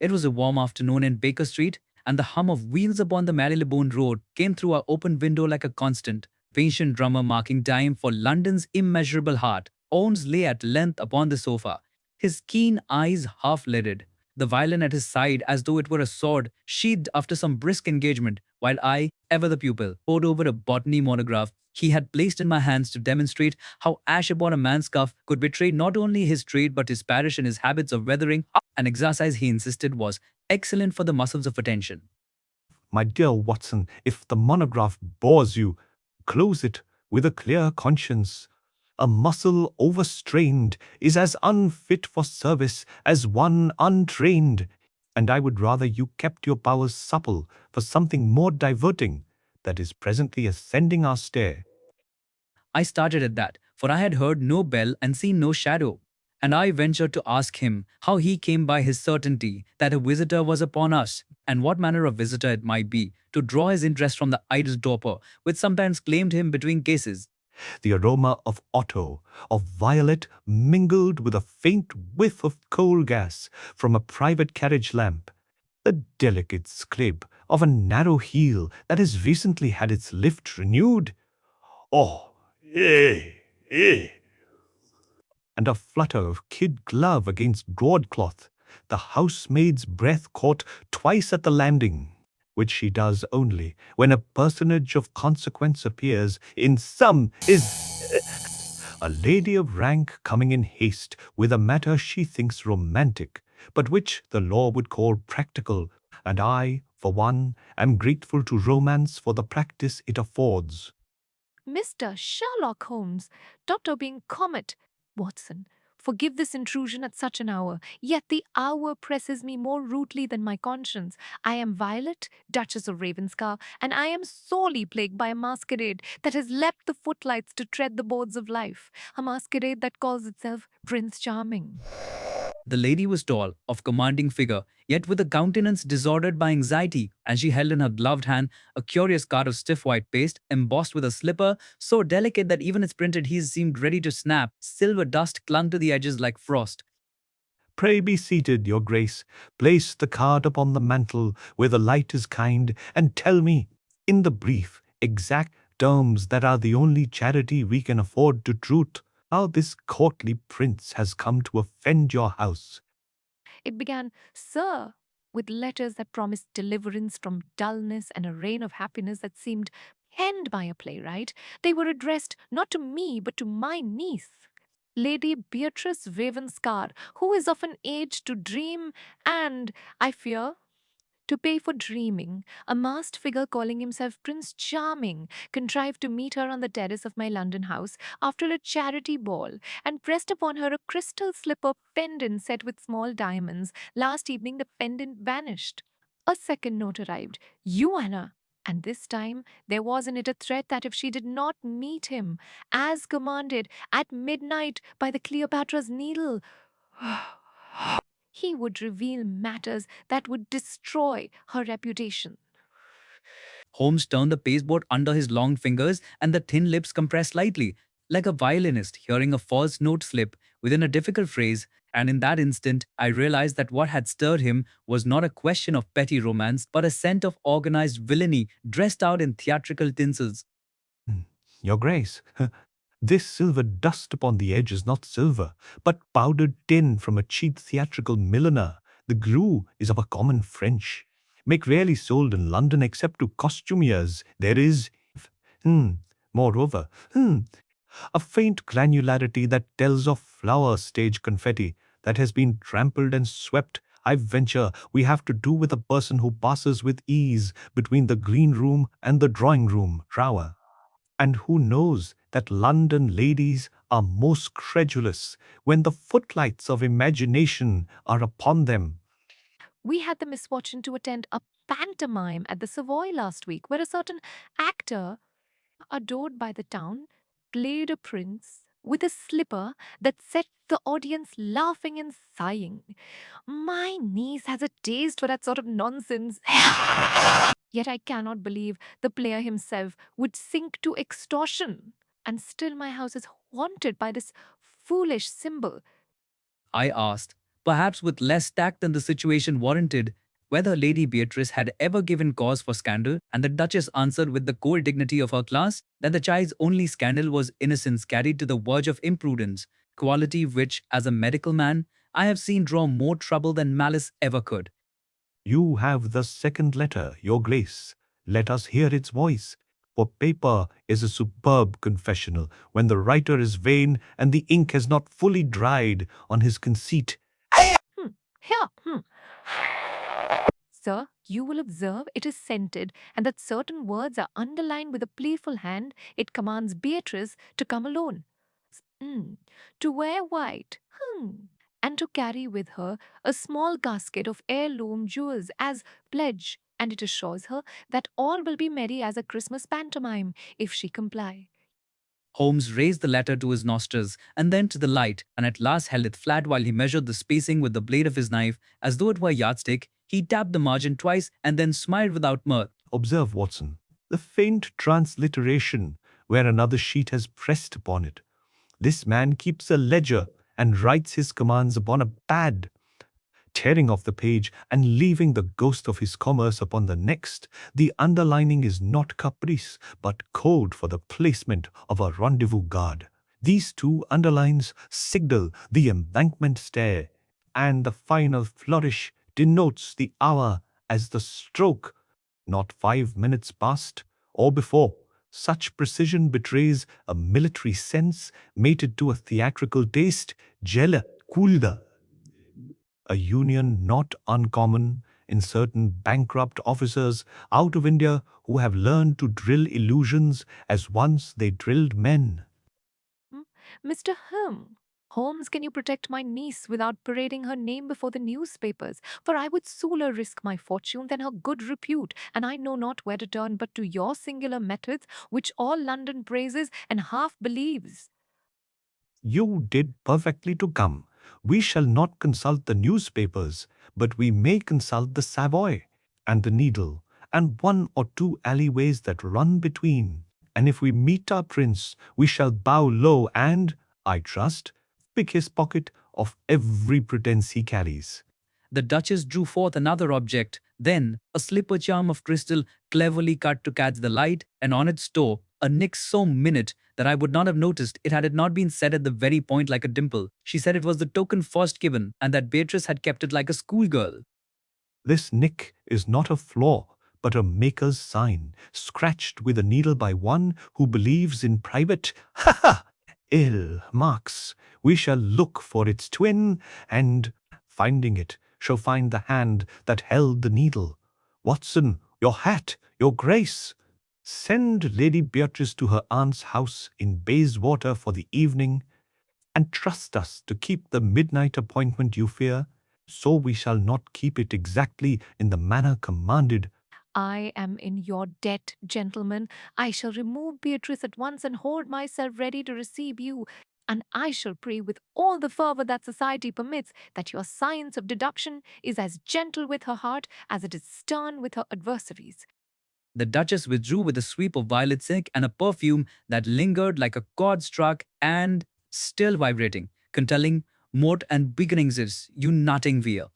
It was a warm afternoon in Baker Street, and the hum of wheels upon the Marylebone Road came through our open window like a constant, patient drummer marking time for London's immeasurable heart. Holmes lay at length upon the sofa, his keen eyes half lidded, the violin at his side as though it were a sword sheathed after some brisk engagement, while I, ever the pupil, pored over a botany monograph he had placed in my hands to demonstrate how ash upon a man's cuff could betray not only his trade but his parish and his habits of weathering, an exercise he insisted was excellent for the muscles of attention. My dear Watson, if the monograph bores you, close it with a clear conscience. A muscle overstrained is as unfit for service as one untrained, and I would rather you kept your powers supple for something more diverting that is presently ascending our stair. I started at that, for I had heard no bell and seen no shadow. And I ventured to ask him how he came by his certainty that a visitor was upon us, and what manner of visitor it might be, to draw his interest from the idle torpor which sometimes claimed him between cases. The aroma of otto, of violet, mingled with a faint whiff of coal gas from a private carriage lamp, the delicate scrape of a narrow heel that has recently had its lift renewed. Oh, eh, eh. And a flutter of kid glove against broadcloth, the housemaid's breath caught twice at the landing, which she does only when a personage of consequence appears. In sum, is a lady of rank coming in haste with a matter she thinks romantic, but which the law would call practical, and I, for one, am grateful to romance for the practice it affords. Mr. Sherlock Holmes, Dr. being comet. Watson, forgive this intrusion at such an hour, yet the hour presses me more rudely than my conscience. I am Violet, Duchess of Ravenscar, and I am sorely plagued by a masquerade that has leapt the footlights to tread the boards of life, a masquerade that calls itself Prince Charming. The lady was tall, of commanding figure, yet with a countenance disordered by anxiety, and she held in her gloved hand a curious card of stiff white paste, embossed with a slipper so delicate that even its printed heels seemed ready to snap. Silver dust clung to the edges like frost. Pray be seated, your grace. Place the card upon the mantle where the light is kind, and tell me, in the brief, exact terms that are the only charity we can afford to truth, how this courtly prince has come to offend your house. It began, Sir, with letters that promised deliverance from dullness and a reign of happiness that seemed penned by a playwright. They were addressed not to me, but to my niece, Lady Beatrice Ravenscar, who is of an age to dream and, I fear, to pay for dreaming. A masked figure calling himself Prince Charming contrived to meet her on the terrace of my London house after a charity ball and pressed upon her a crystal slipper pendant set with small diamonds. Last evening the pendant vanished. A second note arrived. You, Anna. And this time there was in it a threat that if she did not meet him, as commanded, at midnight by the Cleopatra's Needle, he would reveal matters that would destroy her reputation. Holmes turned the pasteboard under his long fingers, and the thin lips compressed slightly, like a violinist hearing a false note slip within a difficult phrase. And in that instant, I realized that what had stirred him was not a question of petty romance, but a scent of organized villainy dressed out in theatrical tinsels. Your grace, this silver dust upon the edge is not silver, but powdered tin from a cheap theatrical milliner. The glue is of a common French, make rarely sold in London except to costumiers. There is, moreover, a faint granularity that tells of flower stage confetti that has been trampled and swept. I venture we have to do with a person who passes with ease between the green room and the drawing room tower, and who knows that London ladies are most credulous when the footlights of imagination are upon them. We had the misfortune to attend a pantomime at the Savoy last week, where a certain actor, adored by the town, played a prince with a slipper that set the audience laughing and sighing. My niece has a taste for that sort of nonsense. Yet I cannot believe the player himself would sink to extortion. And still my house is haunted by this foolish symbol. I asked, perhaps with less tact than the situation warranted, whether Lady Beatrice had ever given cause for scandal, and the Duchess answered with the cold dignity of her class that the child's only scandal was innocence carried to the verge of imprudence, quality which, as a medical man, I have seen draw more trouble than malice ever could. You have the second letter, your grace. Let us hear its voice. For paper is a superb confessional when the writer is vain and the ink has not fully dried on his conceit. Hmm. Here. Sir, you will observe it is scented and that certain words are underlined with a playful hand. It commands Beatrice to come alone. To wear white. And to carry with her a small casket of heirloom jewels as pledge. And it assures her that all will be merry as a Christmas pantomime if she comply. Holmes raised the letter to his nostrils and then to the light, and at last held it flat while he measured the spacing with the blade of his knife as though it were a yardstick. He tapped the margin twice and then smiled without mirth. Observe, Watson, the faint transliteration where another sheet has pressed upon it. This man keeps a ledger and writes his commands upon a pad, tearing off the page and leaving the ghost of his commerce upon the next. The underlining is not caprice, but code for the placement of a rendezvous guard. These two underlines signal the Embankment stair, and the final flourish denotes the hour as the stroke, not 5 minutes past or before. Such precision betrays a military sense mated to a theatrical taste, gela kulda, a union not uncommon in certain bankrupt officers out of India who have learned to drill illusions as once they drilled men. Mr. Holmes, can you protect my niece without parading her name before the newspapers? For I would sooner risk my fortune than her good repute, and I know not where to turn but to your singular methods, which all London praises and half believes. You did perfectly to come. We shall not consult the newspapers, but we may consult the Savoy and the Needle, and 1 or 2 alleyways that run between. And if we meet our prince, we shall bow low and, I trust, pick his pocket of every pretence he carries. The Duchess drew forth another object, then a slipper charm of crystal cleverly cut to catch the light, and on its toe a nick so minute that I would not have noticed it had it not been set at the very point like a dimple. She said it was the token first given, and that Beatrice had kept it like a schoolgirl. This nick is not a flaw, but a maker's sign, scratched with a needle by one who believes in private, ill marks. We shall look for its twin, and, finding it, shall find the hand that held the needle. Watson, your hat, your grace. Send Lady Beatrice to her aunt's house in Bayswater for the evening, and trust us to keep the midnight appointment you fear, so we shall not keep it exactly in the manner commanded. I am in your debt, gentlemen. I shall remove Beatrice at once and hold myself ready to receive you. And I shall pray with all the fervour that society permits that your science of deduction is as gentle with her heart as it is stern with her adversaries. The Duchess withdrew with a sweep of violet silk and a perfume that lingered like a chord struck and still vibrating, contelling mort and beginnings is you nutting veer.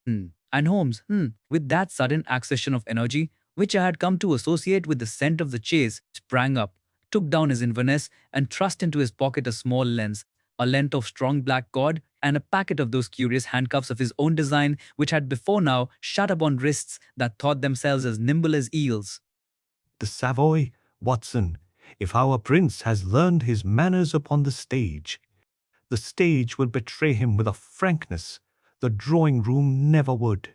And Holmes, with that sudden accession of energy, which I had come to associate with the scent of the chase, sprang up, took down his Inverness, and thrust into his pocket a small lens, a length of strong black cord, and a packet of those curious handcuffs of his own design, which had before now shut upon wrists that thought themselves as nimble as eels. The Savoy, Watson, if our prince has learned his manners upon the stage will betray him with a frankness the drawing-room never would.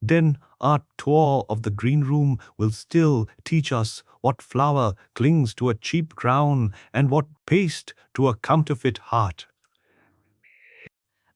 Then our tour of the green room will still teach us what flower clings to a cheap crown and what paste to a counterfeit heart.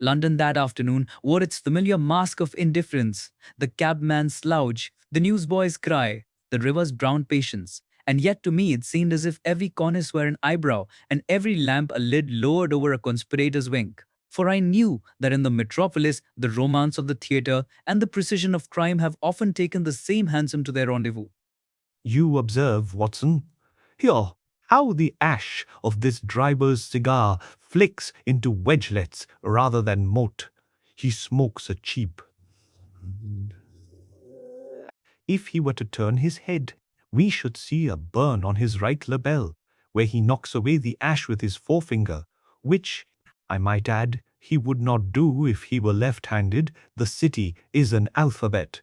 London that afternoon wore its familiar mask of indifference, the cabman's slouch, the newsboy's cry, the river's brown patience. And yet to me it seemed as if every cornice were an eyebrow and every lamp a lid lowered over a conspirator's wink. For I knew that in the metropolis the romance of the theatre and the precision of crime have often taken the same hansom to their rendezvous. You observe, Watson, here how the ash of this driver's cigar flicks into wedgelets rather than mote. He smokes a cheap. If he were to turn his head, we should see a burn on his right label, where he knocks away the ash with his forefinger, which, I might add, he would not do if he were left-handed. The city is an alphabet,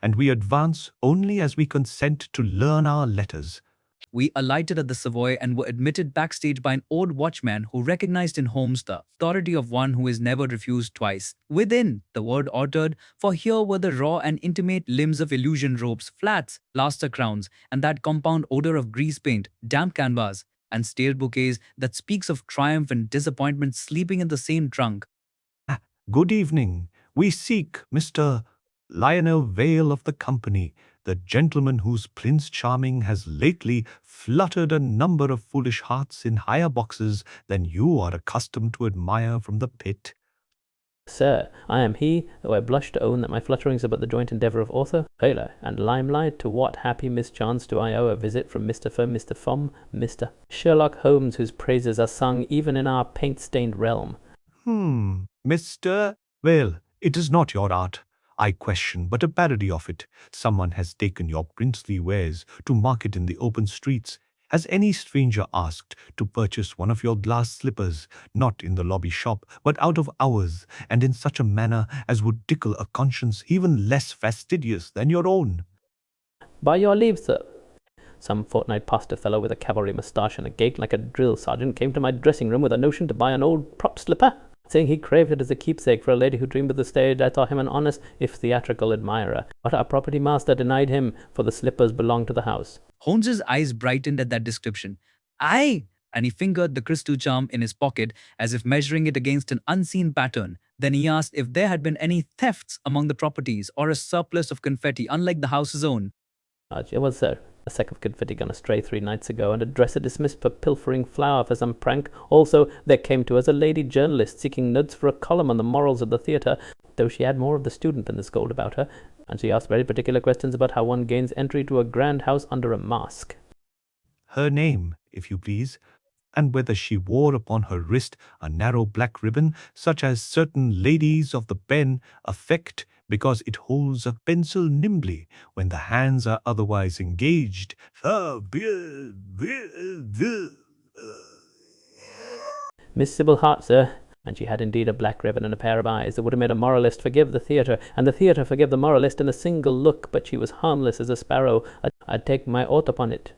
and we advance only as we consent to learn our letters. We alighted at the Savoy and were admitted backstage by an old watchman who recognized in Holmes the authority of one who is never refused twice. Within, the word ordered, for here were the raw and intimate limbs of illusion robes, flats, plaster crowns, and that compound odor of grease paint, damp canvas, and stale bouquets that speaks of triumph and disappointment sleeping in the same trunk. Good evening. We seek Mr. Lionel Vale of the company, the gentleman whose Prince Charming has lately fluttered a number of foolish hearts in higher boxes than you are accustomed to admire from the pit. Sir, I am he, though I blush to own that my flutterings are but the joint endeavour of author, tailor, and limelight. To what happy mischance do I owe a visit from Mr. Firm, Mr. Fum, Mr. Sherlock Holmes, whose praises are sung even in our paint-stained realm? Mr. Well, it is not your art, I question, but a parody of it. Someone has taken your princely wares to market in the open streets. Has any stranger asked to purchase one of your glass slippers, not in the lobby shop, but out of hours, and in such a manner as would tickle a conscience even less fastidious than your own? By your leave, sir. Some fortnight past, a fellow with a cavalry moustache and a gait like a drill sergeant came to my dressing room with a notion to buy an old prop slipper, saying he craved it as a keepsake for a lady who dreamed of the stage. I thought him an honest, if theatrical, admirer, but our property master denied him, for the slippers belonged to the house. Holmes's eyes brightened at that description. Aye! And he fingered the crystal charm in his pocket as if measuring it against an unseen pattern. Then he asked if there had been any thefts among the properties or a surplus of confetti, unlike the house's own. There was, sir, a sack of confetti gone astray 3 nights ago, and a dresser dismissed for pilfering flour for some prank. Also, there came to us a lady journalist seeking notes for a column on the morals of the theatre, though she had more of the student than the scold about her, and she asked very particular questions about how one gains entry to a grand house under a mask. Her name, if you please, and whether she wore upon her wrist a narrow black ribbon, such as certain ladies of the pen affect, because it holds a pencil nimbly when the hands are otherwise engaged. Miss Sybil Hart, sir. And she had indeed a black ribbon and a pair of eyes that would have made a moralist forgive the theatre, and the theatre forgive the moralist in a single look, but she was harmless as a sparrow. I'd take my oath upon it.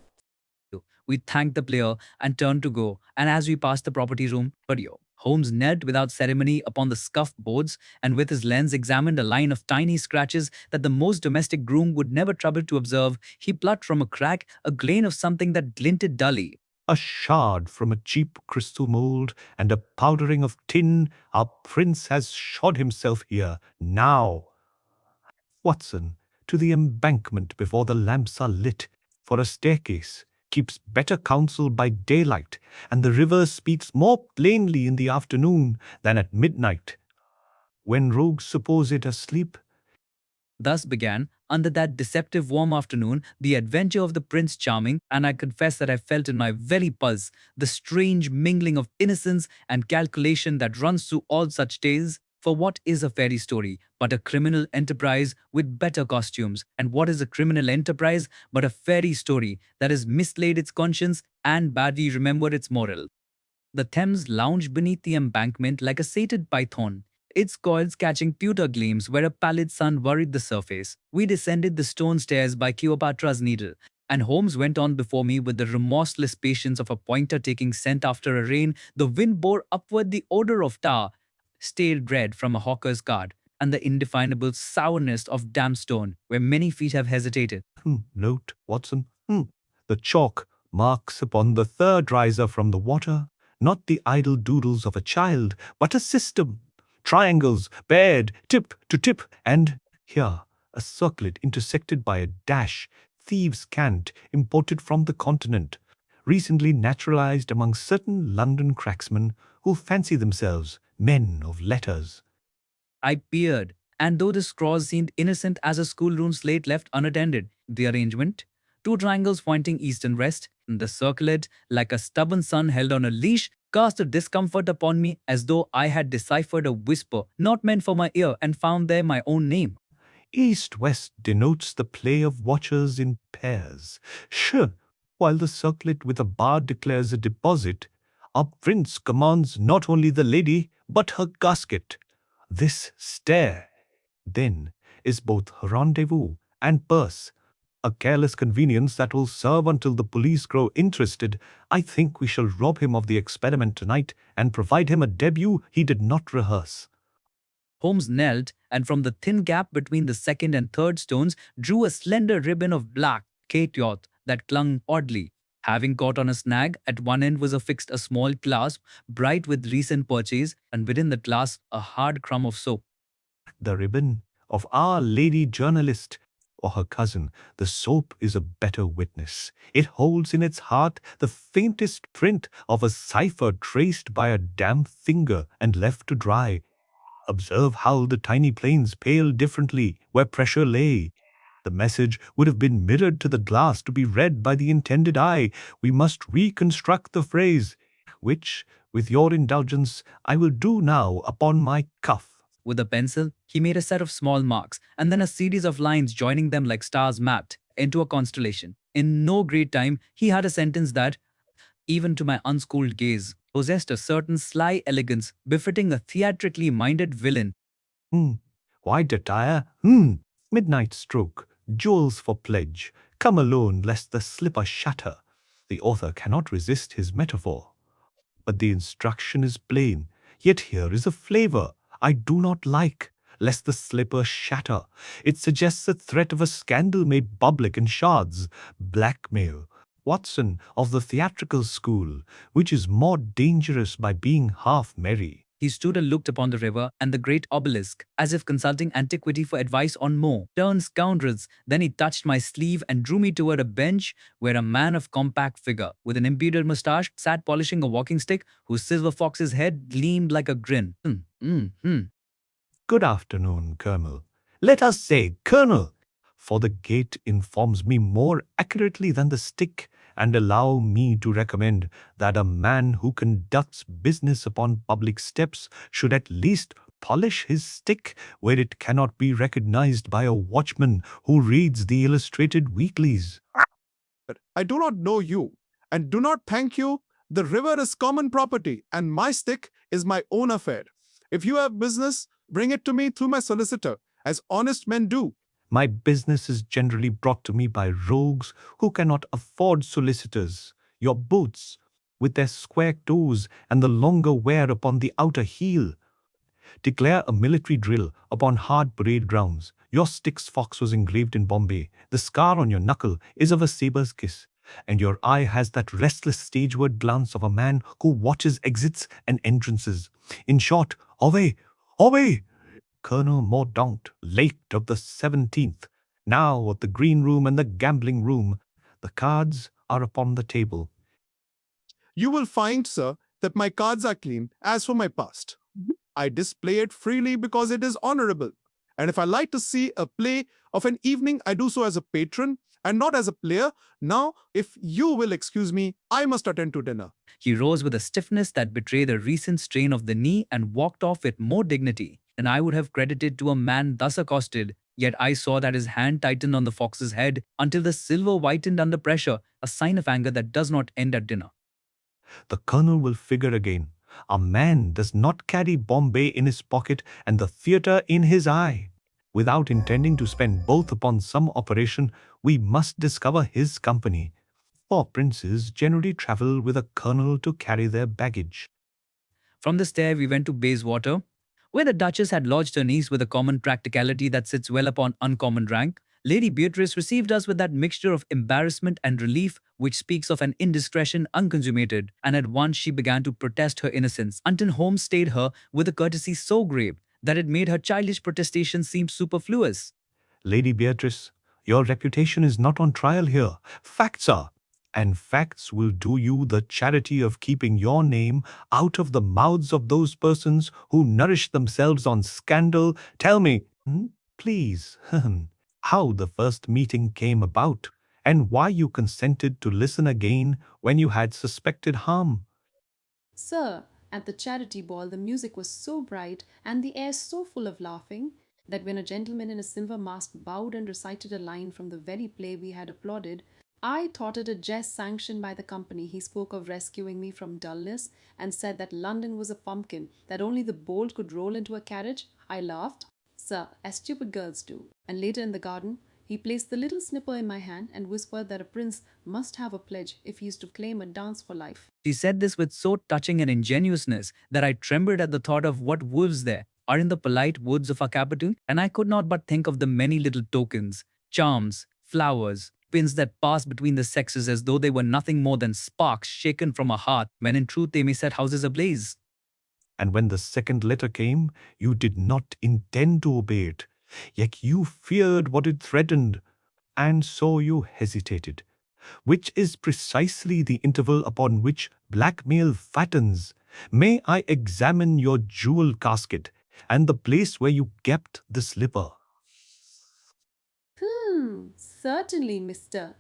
We thanked the player and turned to go, and as we passed the property room, Holmes knelt without ceremony upon the scuffed boards and with his lens examined a line of tiny scratches that the most domestic groom would never trouble to observe. He plucked from a crack a grain of something that glinted dully. A shard from a cheap crystal mould, and a powdering of tin. Our prince has shod himself here. Now, Watson, to the embankment before the lamps are lit, for a staircase keeps better counsel by daylight, and the river speaks more plainly in the afternoon than at midnight, when rogues suppose it asleep. Thus began, under that deceptive warm afternoon, the adventure of the Prince Charming, and I confess that I felt in my very pulse the strange mingling of innocence and calculation that runs through all such tales. For what is a fairy story but a criminal enterprise with better costumes? And what is a criminal enterprise but a fairy story that has mislaid its conscience and badly remembered its moral? The Thames lounged beneath the embankment like a sated python, its coils catching pewter gleams where a pallid sun worried the surface. We descended the stone stairs by Cleopatra's Needle, and Holmes went on before me with the remorseless patience of a pointer taking scent after a rain. The wind bore upward the odor of tar, stale bread from a hawker's cart, and the indefinable sourness of damp stone where many feet have hesitated. Note, Watson, the chalk marks upon the third riser from the water, not the idle doodles of a child, but a system. Triangles, bared tip to tip, and here a circlet intersected by a dash, thieves' cant imported from the continent, recently naturalized among certain London cracksmen who fancy themselves men of letters. I peered, and though the scraws seemed innocent as a schoolroom slate left unattended, the arrangement, 2 triangles pointing east and west, and the circlet, like a stubborn sun held on a leash, cast a discomfort upon me as though I had deciphered a whisper not meant for my ear and found there my own name. East-west denotes the play of watchers in pairs. Sure, while the circlet with a bar declares a deposit, our prince commands not only the lady, but her casket. This stair, then, is both rendezvous and purse, a careless convenience that will serve until the police grow interested. I think we shall rob him of the experiment tonight and provide him a debut he did not rehearse. Holmes knelt, and from the thin gap between the second and third stones drew a slender ribbon of black catyoth that clung oddly. Having caught on a snag, at one end was affixed a small clasp, bright with recent purchase, and within the clasp a hard crumb of soap. The ribbon of our lady journalist or her cousin, the soap is a better witness. It holds in its heart the faintest print of a cipher traced by a damp finger and left to dry. Observe how the tiny planes pale differently where pressure lay. The message would have been mirrored to the glass to be read by the intended eye. We must reconstruct the phrase, which, with your indulgence, I will do now upon my cuff. With a pencil, he made a set of small marks, and then a series of lines joining them like stars mapped into a constellation. In no great time, he had a sentence that, even to my unschooled gaze, possessed a certain sly elegance befitting a theatrically minded villain. White attire? Midnight stroke. Jewels for pledge. Come alone lest the slipper shatter. The author cannot resist his metaphor. But the instruction is plain. Yet here is a flavor I do not like, lest the slipper shatter. It suggests a threat of a scandal made public in shards. Blackmail. Watson, of the theatrical school, which is more dangerous by being half merry. He stood and looked upon the river and the great obelisk, as if consulting antiquity for advice on more stern scoundrels. Then he touched my sleeve and drew me toward a bench where a man of compact figure, with an impudent moustache, sat polishing a walking stick, whose silver fox's head gleamed like a grin. Good afternoon, Colonel. Let us say Colonel, for the gait informs me more accurately than the stick, and allow me to recommend that a man who conducts business upon public steps should at least polish his stick where it cannot be recognized by a watchman who reads the illustrated weeklies. I do not know you, and do not thank you. The river is common property, and my stick is my own affair. If you have business, bring it to me through my solicitor, as honest men do. My business is generally brought to me by rogues who cannot afford solicitors. Your boots, with their square toes and the longer wear upon the outer heel, declare a military drill upon hard parade grounds. Your stick's fox was engraved in Bombay. The scar on your knuckle is of a saber's kiss, and your eye has that restless stageward glance of a man who watches exits and entrances. In short, away, away! Colonel Mordaunt, late of the 17th, now at the green room and the gambling room. The cards are upon the table. You will find, sir, that my cards are clean, as for my past. I display it freely because it is honorable. And if I like to see a play of an evening, I do so as a patron and not as a player. Now, if you will excuse me, I must attend to dinner. He rose with a stiffness that betrayed a recent strain of the knee and walked off with more dignity than I would have credited to a man thus accosted. Yet I saw that his hand tightened on the fox's head until the silver whitened under pressure, a sign of anger that does not end at dinner. The colonel will figure again. A man does not carry Bombay in his pocket and the theatre in his eye. Without intending to spend both upon some operation, we must discover his company. For princes generally travel with a colonel to carry their baggage. From the stair we went to Bayswater, where the Duchess had lodged her niece with a common practicality that sits well upon uncommon rank. Lady Beatrice received us with that mixture of embarrassment and relief which speaks of an indiscretion unconsummated, and at once she began to protest her innocence, until Holmes stayed her with a courtesy so grave that it made her childish protestation seem superfluous. Lady Beatrice, your reputation is not on trial here. Facts are. And facts will do you the charity of keeping your name out of the mouths of those persons who nourish themselves on scandal. Tell me, please, how the first meeting came about, and why you consented to listen again when you had suspected harm. Sir, at the charity ball, the music was so bright and the air so full of laughing that when a gentleman in a silver mask bowed and recited a line from the very play we had applauded, I thought it a jest sanctioned by the company. He spoke of rescuing me from dullness and said that London was a pumpkin, that only the bold could roll into a carriage. I laughed, sir, as stupid girls do. And later in the garden, he placed the little snipper in my hand and whispered that a prince must have a pledge if he is to claim a dance for life. She said this with so touching an ingenuousness that I trembled at the thought of what wolves there are in the polite woods of our capital, and I could not but think of the many little tokens, charms, flowers, pins that pass between the sexes as though they were nothing more than sparks shaken from a hearth, when in truth they may set houses ablaze. And when the second letter came, you did not intend to obey it, yet you feared what it threatened, and so you hesitated, which is precisely the interval upon which blackmail fattens. May I examine your jewel casket and the place where you kept the slipper? Certainly, Mr.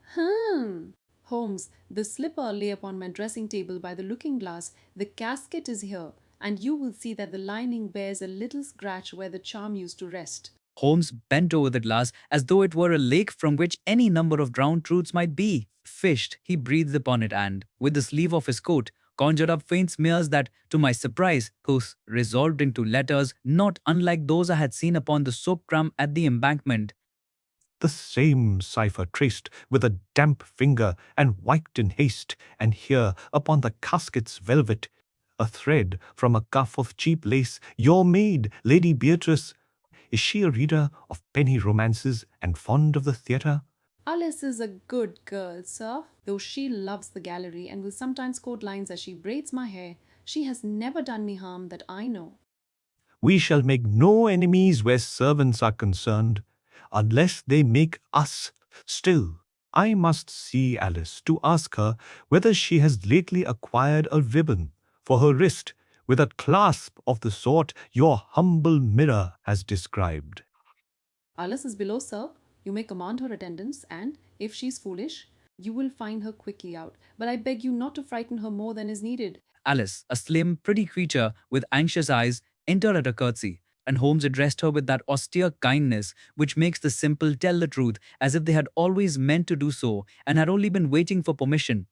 Holmes, the slipper lay upon my dressing table by the looking glass. The casket is here, and you will see that the lining bears a little scratch where the charm used to rest. Holmes bent over the glass as though it were a lake from which any number of drowned truths might be fished. He breathed upon it and, with the sleeve of his coat, conjured up faint smears that, to my surprise, resolved into letters not unlike those I had seen upon the soap drum at the Embankment. The same cipher traced with a damp finger and wiped in haste, and here upon the casket's velvet, a thread from a cuff of cheap lace. Your maid, Lady Beatrice, is she a reader of penny romances and fond of the theatre? Alice is a good girl, sir, though she loves the gallery and will sometimes quote lines as she braids my hair. She has never done me harm that I know. We shall make no enemies where servants are concerned, unless they make us. Still, I must see Alice to ask her whether she has lately acquired a ribbon for her wrist with a clasp of the sort your humble mirror has described. Alice is below, sir. You may command her attendance, and, if she is foolish, you will find her quickly out. But I beg you not to frighten her more than is needed. Alice, a slim, pretty creature with anxious eyes, entered at a curtsy, and Holmes addressed her with that austere kindness which makes the simple tell the truth as if they had always meant to do so and had only been waiting for permission.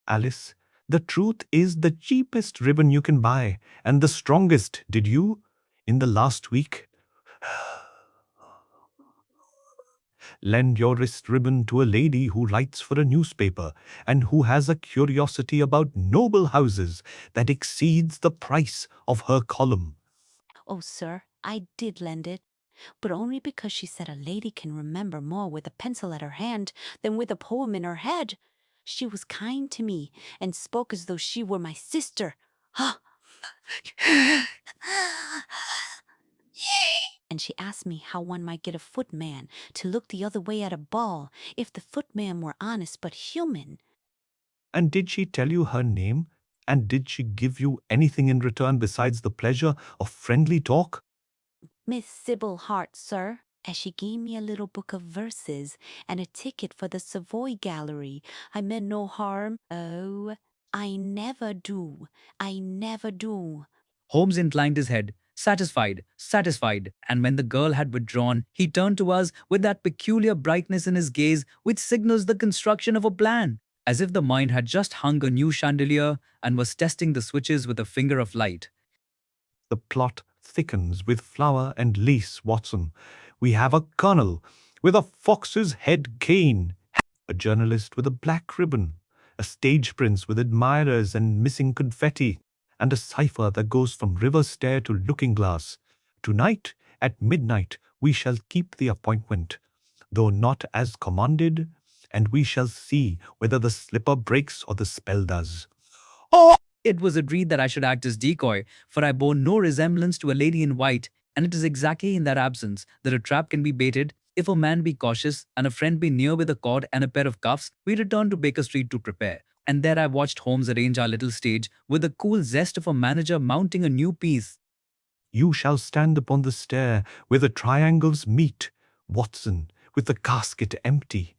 Alice, the truth is the cheapest ribbon you can buy, and the strongest. Did you, in the last week, lend your wrist ribbon to a lady who writes for a newspaper and who has a curiosity about noble houses that exceeds the price of her column? Oh, sir, I did lend it, but only because she said a lady can remember more with a pencil at her hand than with a poem in her head. She was kind to me and spoke as though she were my sister. And she asked me how one might get a footman to look the other way at a ball if the footman were honest but human. And did she tell you her name? And did she give you anything in return besides the pleasure of friendly talk? Miss Sybil Hart, sir, as she gave me a little book of verses and a ticket for the Savoy gallery. I meant no harm. Oh, I never do. I never do. Holmes inclined his head, satisfied, satisfied, and when the girl had withdrawn, he turned to us with that peculiar brightness in his gaze which signals the construction of a plan, as if the mind had just hung a new chandelier and was testing the switches with a finger of light. The plot thickens with flower and lace, Watson. We have a colonel with a fox's head cane, a journalist with a black ribbon, a stage prince with admirers and missing confetti, and a cipher that goes from river stair to looking glass. Tonight, at midnight, we shall keep the appointment, though not as commanded, and we shall see whether the slipper breaks or the spell does. Oh! It was agreed that I should act as decoy, for I bore no resemblance to a lady in white, and it is exactly in that absence that a trap can be baited. If a man be cautious and a friend be near with a cord and a pair of cuffs, we returned to Baker Street to prepare. And there I watched Holmes arrange our little stage with the cool zest of a manager mounting a new piece. You shall stand upon the stair where the triangles meet, Watson, with the casket empty,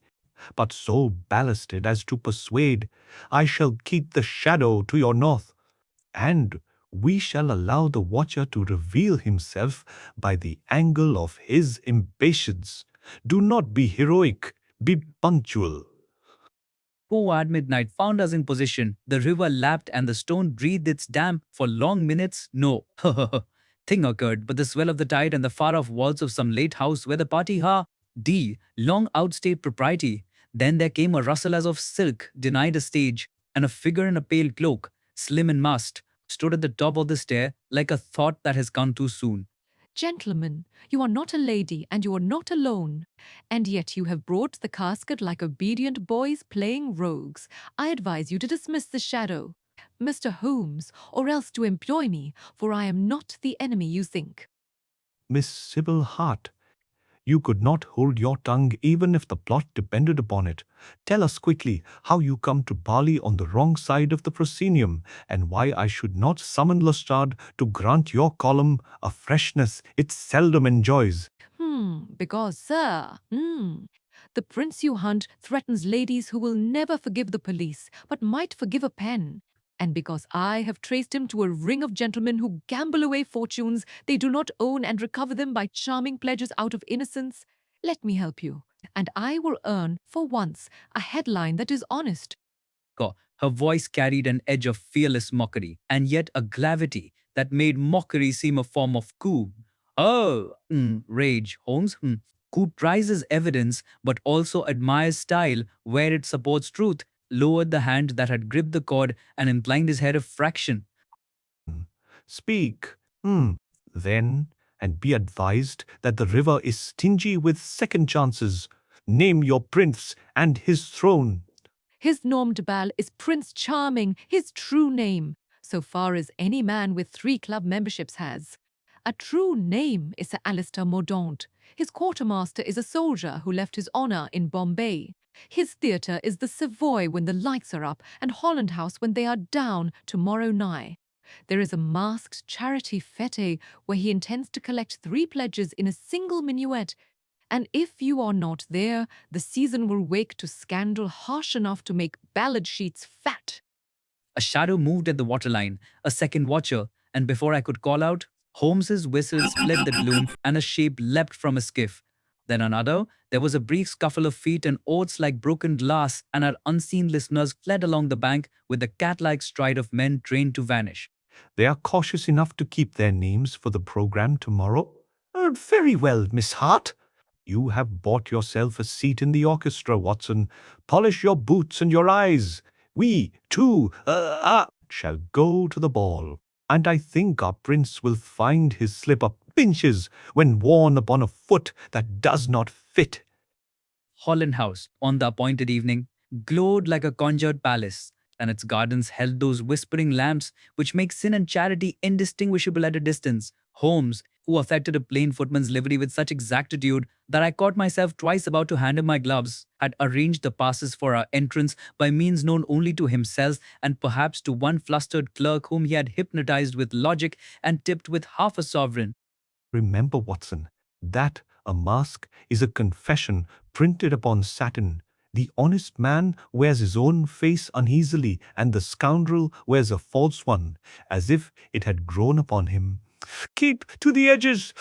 but so ballasted as to persuade. I shall keep the shadow to your north. and we shall allow the watcher to reveal himself by the angle of his impatience. Do not be heroic, be punctual. Poor at midnight found us in position. The river lapped and the stone breathed its damp for long minutes. No, thing occurred, but the swell of the tide and the far-off walls of some late house where the party long outstayed propriety. Then there came a rustle as of silk, denied a stage, and a figure in a pale cloak, slim and masked, stood at the top of the stair like a thought that has gone too soon. Gentlemen, you are not a lady and you are not alone. And yet you have brought the casket like obedient boys playing rogues. I advise you to dismiss the shadow, Mr. Holmes, or else to employ me, for I am not the enemy you think. Miss Sybil Hart, you could not hold your tongue even if the plot depended upon it. Tell us quickly how you come to parley on the wrong side of the proscenium, and why I should not summon Lestrade to grant your column a freshness it seldom enjoys. Because, sir, the prince you hunt threatens ladies who will never forgive the police, but might forgive a pen. And because I have traced him to a ring of gentlemen who gamble away fortunes they do not own and recover them by charming pledges out of innocence, let me help you, and I will earn, for once, a headline that is honest. Her voice carried an edge of fearless mockery, and yet a gravity that made mockery seem a form of coup. Oh, rage, Holmes. Coup prizes evidence, but also admires style where it supports truth, lowered the hand that had gripped the cord and inclined his head a fraction. Speak, then, and be advised that the river is stingy with second chances. Name your prince and his throne. His nom de bal is Prince Charming, his true name, so far as any man with 3 club memberships has. A true name is Sir Alistair Mordaunt. His quartermaster is a soldier who left his honour in Bombay. His theatre is the Savoy when the lights are up, and Holland House when they are down tomorrow nigh. There is a masked charity fete where he intends to collect 3 pledges in a single minuet, and if you are not there, the season will wake to scandal harsh enough to make ballad sheets fat. A shadow moved at the waterline, a second watcher, and before I could call out, Holmes's whistle split the gloom and a shape leapt from a skiff. Then another, there was a brief scuffle of feet and oaths like broken glass, and our unseen listeners fled along the bank with the cat-like stride of men trained to vanish. They are cautious enough to keep their names for the program tomorrow. Very well, Miss Hart. You have bought yourself a seat in the orchestra, Watson. Polish your boots and your eyes. We, too, shall go to the ball. And I think our prince will find his slipper pinches when worn upon a foot that does not fit. Holland House, on the appointed evening, glowed like a conjured palace, and its gardens held those whispering lamps which make sin and charity indistinguishable at a distance. Holmes, who affected a plain footman's livery with such exactitude that I caught myself twice about to hand him my gloves, had arranged the passes for our entrance by means known only to himself and perhaps to one flustered clerk whom he had hypnotized with logic and tipped with half a sovereign. Remember, Watson, that a mask is a confession printed upon satin. The honest man wears his own face uneasily, and the scoundrel wears a false one, as if it had grown upon him. Keep to the edges.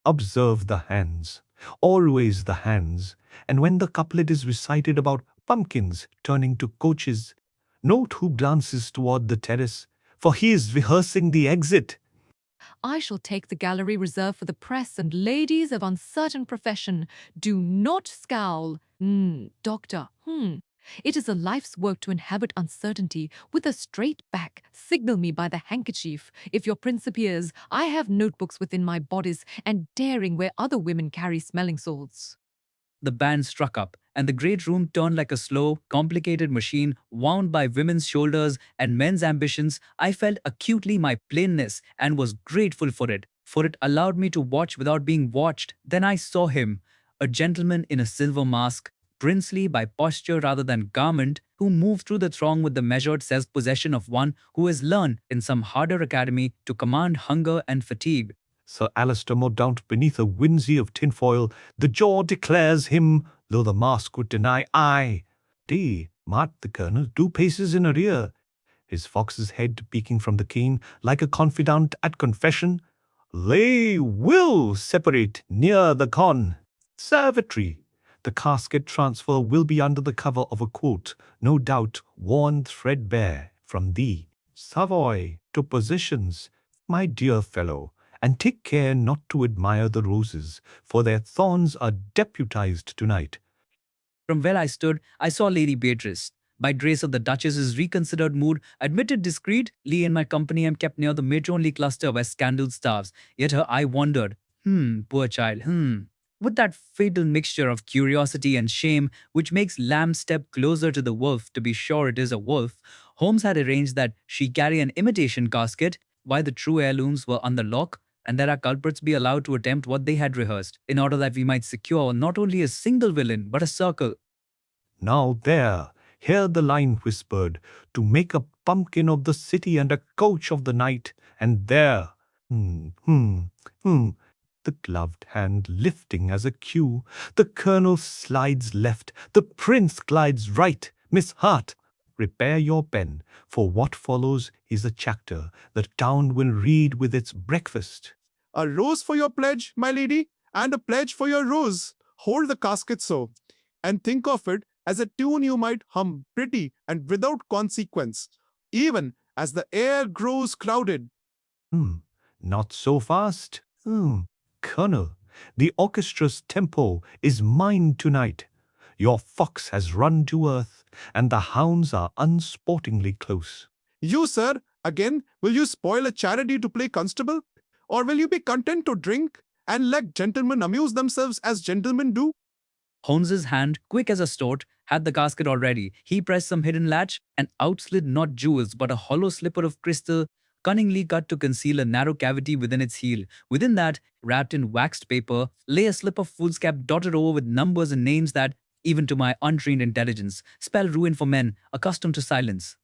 Observe the hands, always the hands, and when the couplet is recited about pumpkins turning to coaches, note who glances toward the terrace, for he is rehearsing the exit. I shall take the gallery reserved for the press and ladies of uncertain profession. Do not scowl. Doctor, It is a life's work to inhabit uncertainty with a straight back. Signal me by the handkerchief. If your prince appears, I have notebooks within my bodice and daring where other women carry smelling salts. The band struck up, and the great room turned like a slow, complicated machine wound by women's shoulders and men's ambitions. I felt acutely my plainness and was grateful for it allowed me to watch without being watched. Then I saw him, a gentleman in a silver mask, princely by posture rather than garment, who moved through the throng with the measured self-possession of one who has learned in some harder academy to command hunger and fatigue. Sir Alistair Mordaunt beneath a winsey of tinfoil, the jaw declares him, though the mask would deny. Aye, D, marked the colonel 2 paces in arrear. his fox's head peeking from the cane like a confidant at confession. They will separate near the conservatory. The casket transfer will be under the cover of a coat, no doubt worn threadbare from the Savoy to positions, my dear fellow, and take care not to admire the roses, for their thorns are deputized tonight. From where I stood, I saw Lady Beatrice, by grace of the Duchess's reconsidered mood, admitted discreetly in my company and kept near the matronly cluster where scandal starves. Yet her eye wandered. Poor child, With that fatal mixture of curiosity and shame which makes lamb step closer to the wolf to be sure it is a wolf, Holmes had arranged that she carry an imitation casket while the true heirlooms were under lock, and that our culprits be allowed to attempt what they had rehearsed, in order that we might secure not only a single villain but a circle. Now there, hear the line whispered, to make a pumpkin of the city and a coach of the night, and there, the gloved hand lifting as a cue, the colonel slides left, the prince glides right. Miss Hart, prepare your pen, for what follows is a chapter the town will read with its breakfast. A rose for your pledge, my lady, and a pledge for your rose. Hold the casket so, and think of it as a tune you might hum pretty and without consequence, even as the air grows crowded. Not so fast. Colonel, the orchestra's tempo is mine tonight. Your fox has run to earth, and the hounds are unsportingly close. You, sir, again, will you spoil a charity to play constable? Or will you be content to drink and let gentlemen amuse themselves as gentlemen do? Holmes's hand, quick as a stork, had the casket already. He pressed some hidden latch, and out slid not jewels, but a hollow slipper of crystal, cunningly cut to conceal a narrow cavity within its heel. Within that, wrapped in waxed paper, lay a slip of foolscap dotted over with numbers and names that, even to my untrained intelligence, spell ruin for men accustomed to silence.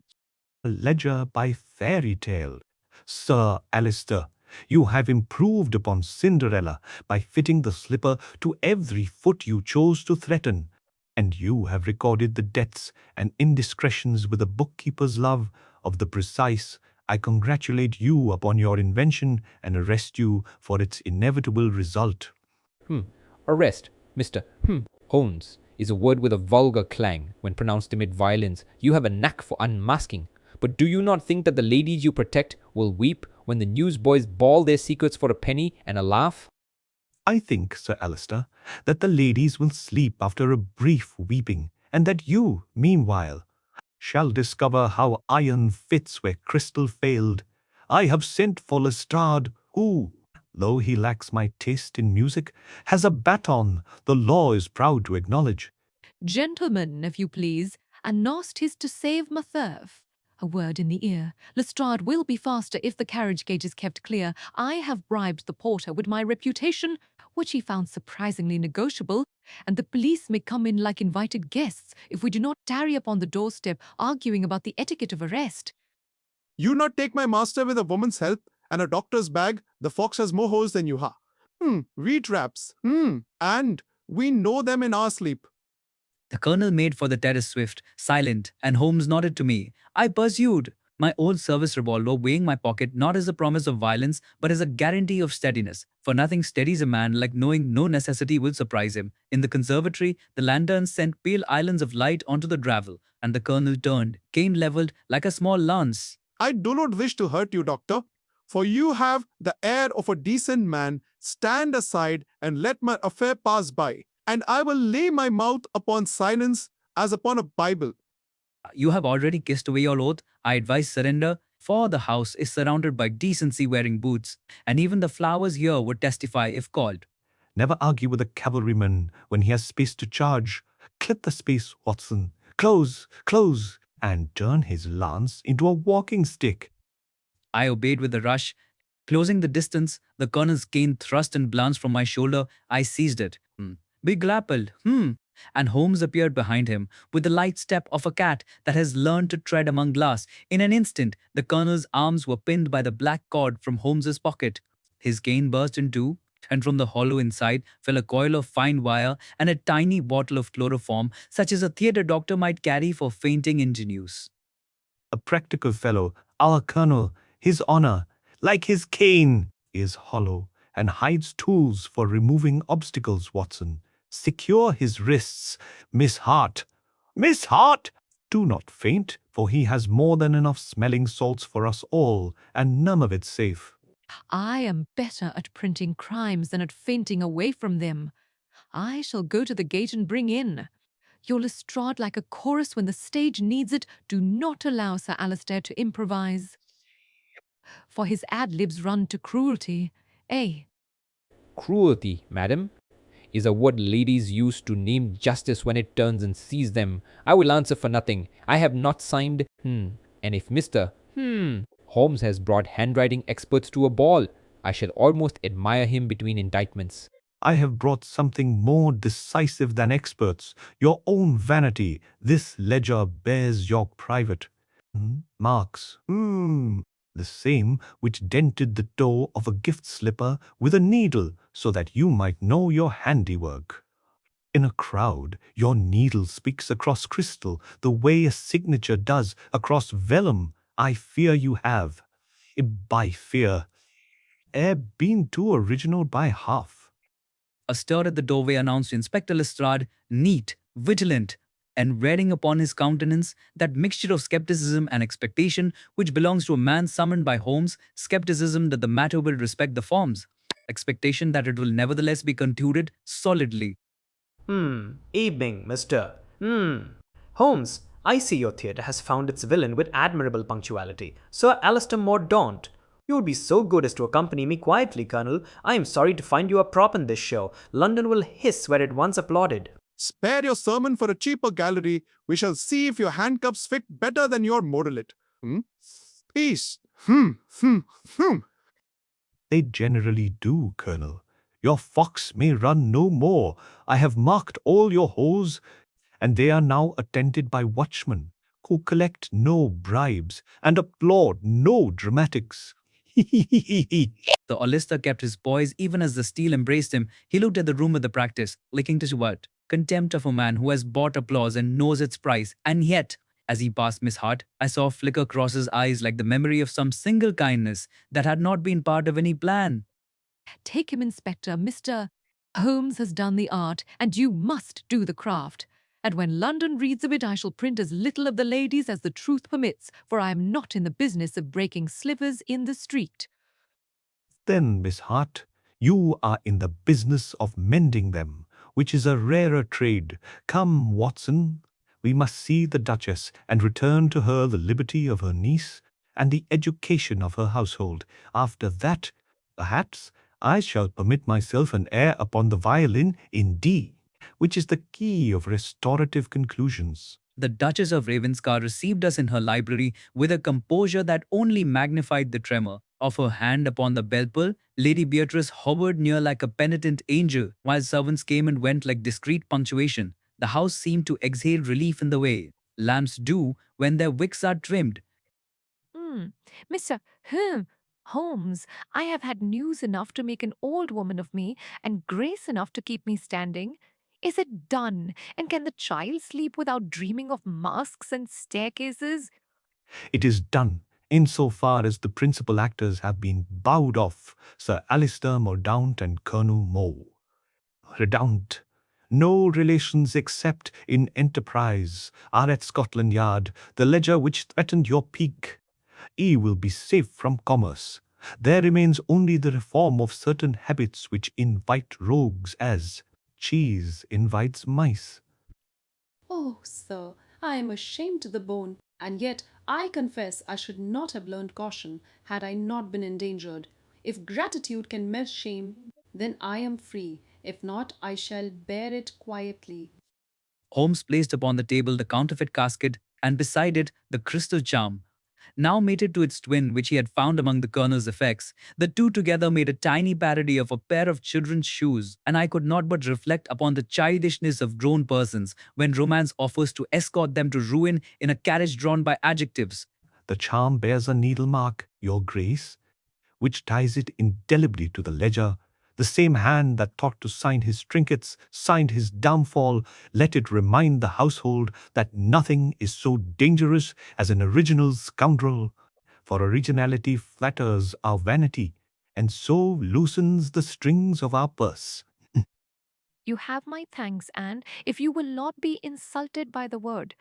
A ledger by fairy tale. Sir Alistair, you have improved upon Cinderella by fitting the slipper to every foot you chose to threaten, and you have recorded the debts and indiscretions with a bookkeeper's love of the precise. I congratulate you upon your invention and arrest you for its inevitable result. Arrest, Mr. Holmes, is a word with a vulgar clang when pronounced amid violence. You have a knack for unmasking. But do you not think that the ladies you protect will weep when the newsboys bawl their secrets for a penny and a laugh? I think, Sir Alistair, that the ladies will sleep after a brief weeping, and that you, meanwhile, shall discover how iron fits where crystal failed. I have sent for Lestrade, who, though he lacks my taste in music, has a baton the law is proud to acknowledge. Gentlemen, if you please, and nost is to save my turf. A word in the ear. Lestrade will be faster if the carriage gate is kept clear. I have bribed the porter with my reputation, which he found surprisingly negotiable, and the police may come in like invited guests if we do not tarry upon the doorstep arguing about the etiquette of arrest. You not take my master with a woman's help and a doctor's bag. The fox has more holes than you ha. Wheat wraps. And we know them in our sleep. The colonel made for the terrace swift, silent, and Holmes nodded to me. I pursued, my old service revolver weighing my pocket not as a promise of violence but as a guarantee of steadiness, for nothing steadies a man like knowing no necessity will surprise him. In the conservatory, the lanterns sent pale islands of light onto the gravel, and the colonel turned, cane levelled like a small lance. I do not wish to hurt you, doctor, for you have the air of a decent man. Stand aside and let my affair pass by, and I will lay my mouth upon silence as upon a Bible. You have already kissed away your oath. I advise surrender, for the house is surrounded by decency wearing boots, and even the flowers here would testify if called. Never argue with a cavalryman when he has space to charge. Clip the space, Watson. Close, close, and turn his lance into a walking stick. I obeyed with a rush. Closing the distance, the colonel's cane thrust and glanced from my shoulder. I seized it. Big grappled. And Holmes appeared behind him with the light step of a cat that has learned to tread among glass. In an instant, the colonel's arms were pinned by the black cord from Holmes's pocket. His cane burst in two, and from the hollow inside fell a coil of fine wire and a tiny bottle of chloroform, such as a theatre doctor might carry for fainting ingenues. A practical fellow, our colonel, his honor, like his cane, is hollow, and hides tools for removing obstacles, Watson. Secure his wrists, Miss Hart. Miss Hart! Do not faint, for he has more than enough smelling salts for us all, and none of it safe. I am better at printing crimes than at fainting away from them. I shall go to the gate and bring in. Your Lestrade like a chorus when the stage needs it. Do not allow Sir Alistair to improvise, for his ad-libs run to cruelty. Eh? Cruelty, madam, is a word ladies use to name justice when it turns and sees them. I will answer for nothing. I have not signed, and if Mr. Holmes has brought handwriting experts to a ball, I shall almost admire him between indictments. I have brought something more decisive than experts, your own vanity. This ledger bears your private marks. The same which dented the toe of a gift slipper with a needle, so that you might know your handiwork. In a crowd, your needle speaks across crystal, the way a signature does across vellum. I fear you have, by fear, been too original by half. A stir at the doorway announced Inspector Lestrade, neat, vigilant, and wearing upon his countenance that mixture of skepticism and expectation which belongs to a man summoned by Holmes, skepticism that the matter will respect the forms, expectation that it will nevertheless be concluded solidly. Evening, Mr. Holmes, I see your theatre has found its villain with admirable punctuality. Sir Alistair Mordaunt. You would be so good as to accompany me quietly, Colonel. I am sorry to find you a prop in this show. London will hiss where it once applauded. Spare your sermon for a cheaper gallery. We shall see if your handcuffs fit better than your moralit. Peace. They generally do, Colonel. Your fox may run no more. I have marked all your holes, and they are now attended by watchmen who collect no bribes and applaud no dramatics. The Olister kept his poise even as the steel embraced him. He looked at the room of the practice, licking to what? Contempt of a man who has bought applause and knows its price. And yet, as he passed Miss Hart, I saw a flicker cross his eyes like the memory of some single kindness that had not been part of any plan. Take him, Inspector. Mr. Holmes has done the art, and you must do the craft. And when London reads of it, I shall print as little of the ladies as the truth permits, for I am not in the business of breaking slivers in the street. Then, Miss Hart, you are in the business of mending them, which is a rarer trade. Come, Watson, we must see the Duchess and return to her the liberty of her niece and the education of her household. After that, perhaps, I shall permit myself an air upon the violin in D, which is the key of restorative conclusions. The Duchess of Ravenscar received us in her library with a composure that only magnified the tremor of her hand upon the bell pull. Lady Beatrice hovered near like a penitent angel, while servants came and went like discreet punctuation. The house seemed to exhale relief in the way lamps do when their wicks are trimmed. Mr. Holmes, I have had news enough to make an old woman of me, and grace enough to keep me standing. Is it done? And can the child sleep without dreaming of masks and staircases? It is done, insofar as the principal actors have been bowed off, Sir Alistair Mordaunt and Colonel Moe. Redount. No relations except in enterprise are at Scotland Yard, the ledger which threatened your peak. He will be safe from commerce. There remains only the reform of certain habits which invite rogues as cheese invites mice. Oh, sir, I am ashamed to the bone, and yet I confess I should not have learned caution had I not been endangered. If gratitude can melt shame, then I am free. If not, I shall bear it quietly. Holmes placed upon the table the counterfeit casket and beside it the crystal charm, now mated to its twin which he had found among the colonel's effects. The two together made a tiny parody of a pair of children's shoes, and I could not but reflect upon the childishness of grown persons when romance offers to escort them to ruin in a carriage drawn by adjectives. The charm bears a needle mark, your grace, which ties it indelibly to the ledger. The same hand that thought to sign his trinkets, signed his downfall. Let it remind the household that nothing is so dangerous as an original scoundrel. For originality flatters our vanity, and so loosens the strings of our purse. You have my thanks, Anne, if you will not be insulted by the word.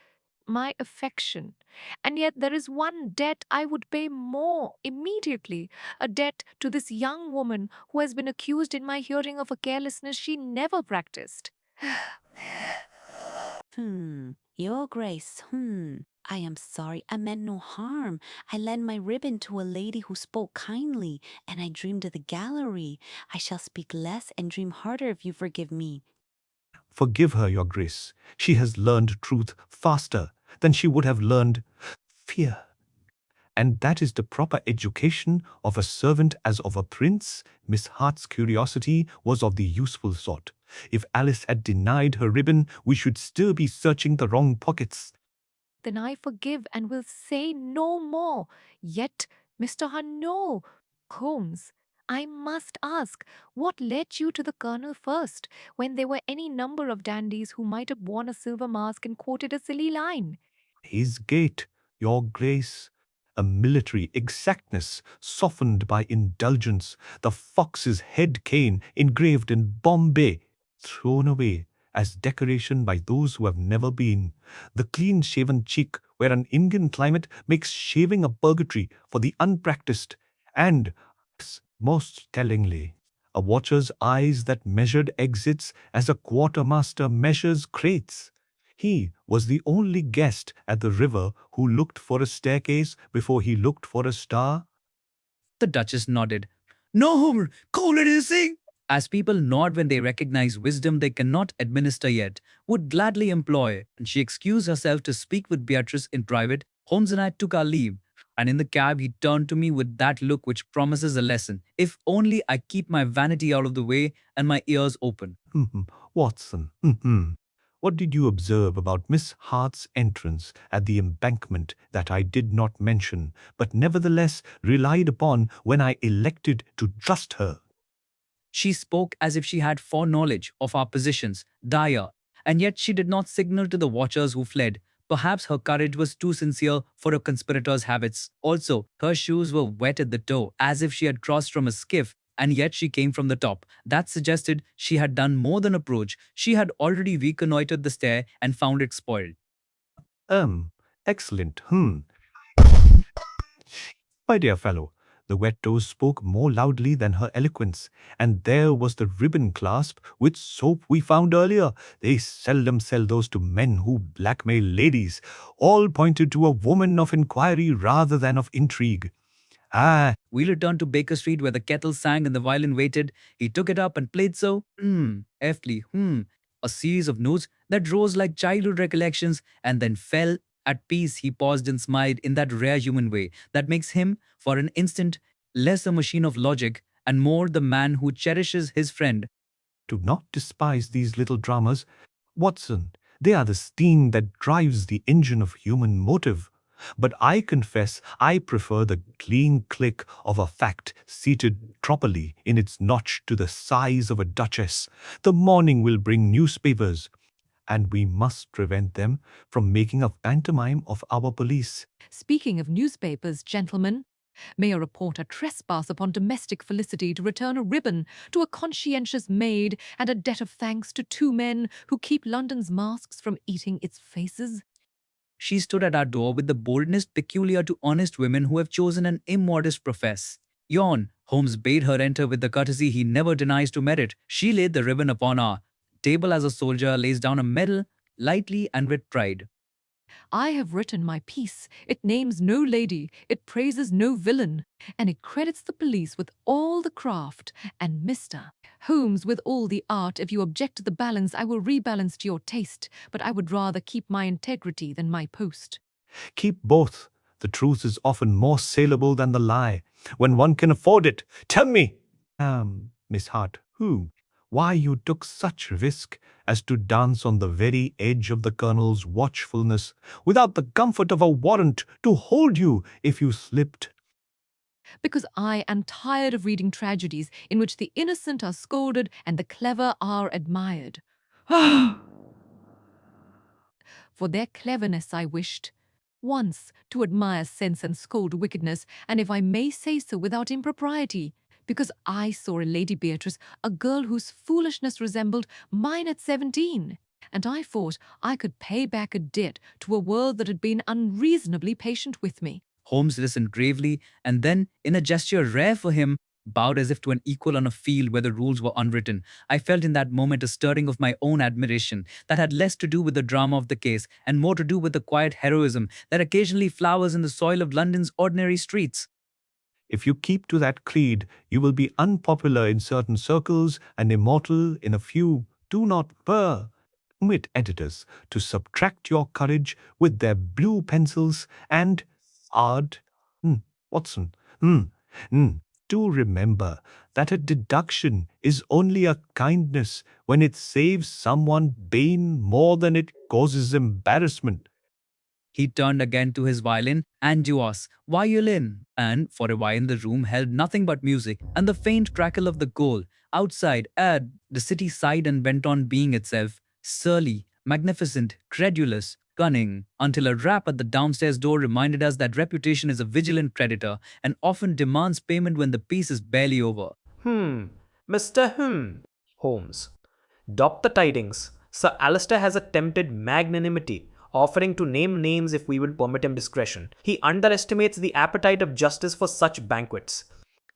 My affection. And yet there is one debt I would pay more immediately, a debt to this young woman who has been accused in my hearing of a carelessness she never practiced. Your Grace, I am sorry, I meant no harm. I lent my ribbon to a lady who spoke kindly, and I dreamed of the gallery. I shall speak less and dream harder if you forgive me. Forgive her, your grace. She has learned truth faster than she would have learned fear. And that is the proper education of a servant as of a prince. Miss Hart's curiosity was of the useful sort. If Alice had denied her ribbon, we should still be searching the wrong pockets. Then I forgive and will say no more. Yet, Mr. no. Holmes, I must ask, what led you to the colonel first, when there were any number of dandies who might have worn a silver mask and quoted a silly line? His gait, your grace, a military exactness softened by indulgence, the fox's head cane engraved in Bombay, thrown away as decoration by those who have never been, the clean-shaven cheek where an Indian climate makes shaving a purgatory for the unpracticed, and, most tellingly, a watcher's eyes that measured exits as a quartermaster measures crates. He was the only guest at the river who looked for a staircase before he looked for a star. The Duchess nodded. No, Homer, call it a sing. As people nod when they recognize wisdom they cannot administer yet, would gladly employ, and she excused herself to speak with Beatrice in private. Holmes and I took our leave, and in the cab he turned to me with that look which promises a lesson, if only I keep my vanity out of the way and my ears open. Watson, what did you observe about Miss Hart's entrance at the Embankment that I did not mention, but nevertheless relied upon when I elected to trust her? She spoke as if she had foreknowledge of our positions, dire, and yet she did not signal to the watchers who fled. Perhaps her courage was too sincere for a conspirator's habits. Also, her shoes were wet at the toe, as if she had crossed from a skiff, and yet she came from the top. That suggested she had done more than approach. She had already reconnoitered the stair and found it spoiled. Excellent, My dear fellow, the wet toes spoke more loudly than her eloquence, and there was the ribbon clasp with soap we found earlier. They seldom sell those to men who blackmail ladies. All pointed to a woman of inquiry rather than of intrigue. We returned to Baker Street where the kettle sang and the violin waited. He took it up and played so, F'ly, a series of notes that rose like childhood recollections and then fell. At peace, he paused and smiled in that rare human way that makes him, for an instant, less a machine of logic and more the man who cherishes his friend. Do not despise these little dramas, Watson. They are the steam that drives the engine of human motive. But I confess I prefer the clean click of a fact seated properly in its notch to the size of a duchess. The morning will bring newspapers, and we must prevent them from making a pantomime of our police. Speaking of newspapers, gentlemen, may I report a trespass upon domestic felicity to return a ribbon to a conscientious maid and a debt of thanks to two men who keep London's masks from eating its faces? She stood at our door with the boldness peculiar to honest women who have chosen an immodest profess. Yawn. Holmes bade her enter with the courtesy he never denies to merit. She laid the ribbon upon our table as a soldier lays down a medal, lightly and with pride. I have written my piece. It names no lady, it praises no villain, and it credits the police with all the craft, and Mr. Holmes with all the art. If you object to the balance, I will rebalance to your taste, but I would rather keep my integrity than my post. Keep both. The truth is often more saleable than the lie, when one can afford it. Tell me, Miss Hart, why you took such risk as to dance on the very edge of the colonel's watchfulness, without the comfort of a warrant to hold you if you slipped. Because I am tired of reading tragedies in which the innocent are scolded and the clever are admired. For their cleverness I wished once to admire sense and scold wickedness, and if I may say so without impropriety, because I saw a Lady Beatrice, a girl whose foolishness resembled mine at 17, and I thought I could pay back a debt to a world that had been unreasonably patient with me. Holmes listened gravely and then, in a gesture rare for him, bowed as if to an equal on a field where the rules were unwritten. I felt in that moment a stirring of my own admiration that had less to do with the drama of the case and more to do with the quiet heroism that occasionally flowers in the soil of London's ordinary streets. If you keep to that creed, you will be unpopular in certain circles and immortal in a few. Do not permit editors to subtract your courage with their blue pencils and Watson, do remember that a deduction is only a kindness when it saves someone pain more than it causes embarrassment. He turned again to his violin and Duos violin, and for a while the room held nothing but music and the faint crackle of the coal. Outside, the city sighed and went on being itself, surly, magnificent, credulous, cunning, until a rap at the downstairs door reminded us that reputation is a vigilant creditor and often demands payment when the piece is barely over. Mr. Holmes. Drop the tidings. Sir Alistair has attempted magnanimity, offering to name names if we would permit him discretion. He underestimates the appetite of justice for such banquets.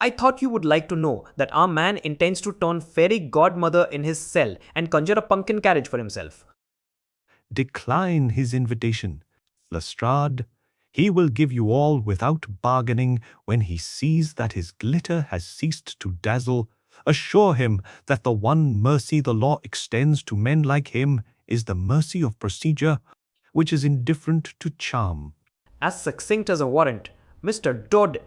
I thought you would like to know that our man intends to turn fairy godmother in his cell and conjure a pumpkin carriage for himself. Decline his invitation, Lestrade. He will give you all without bargaining when he sees that his glitter has ceased to dazzle. Assure him that the one mercy the law extends to men like him is the mercy of procedure, which is indifferent to charm. As succinct as a warrant, Mr. Dodd.